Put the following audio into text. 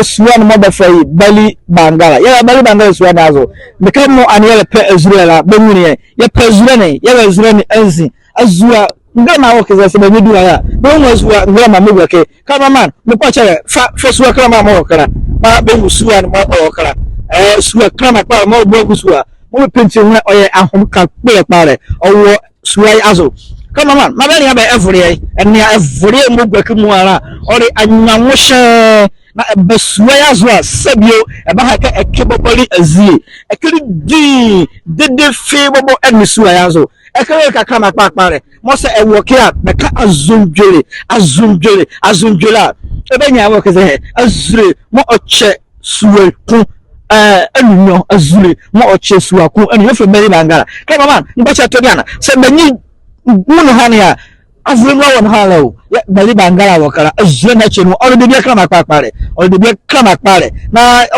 suan mo be fay bali bangala ya bali bangala suan azo me kan mo anele pe azurela benwini ya pe azurene ya be azurene anzi azua ngama wo keza se be du ya be mo azua ngama me weke cameraman me pa chere fa suwa kama mo kara ma be suan mo okara suwa kama pa mo bo suwa mo penti ho oye ahom ka pe pare owo suwa azo cameraman ma be ya be every en ya every mo gwaki mu ara ori anyanwo hye na besuwa yazwa sabio eba ha ka ekeboboli azie ekeli di dede fe bobo enisuwa yazo ekele ka kama pakpare mo se ewoke a be ka azunjela ebenya wo keze azure mo oche suwe ku enunyo azure mo oche suwa ku enu efe meri bangala cameraman mbacha to biana se benyi gunu hania azumwa won halo ya bali bangala wakala azuna chenu ori de bia kama pakpare ori de bia kama pakpare na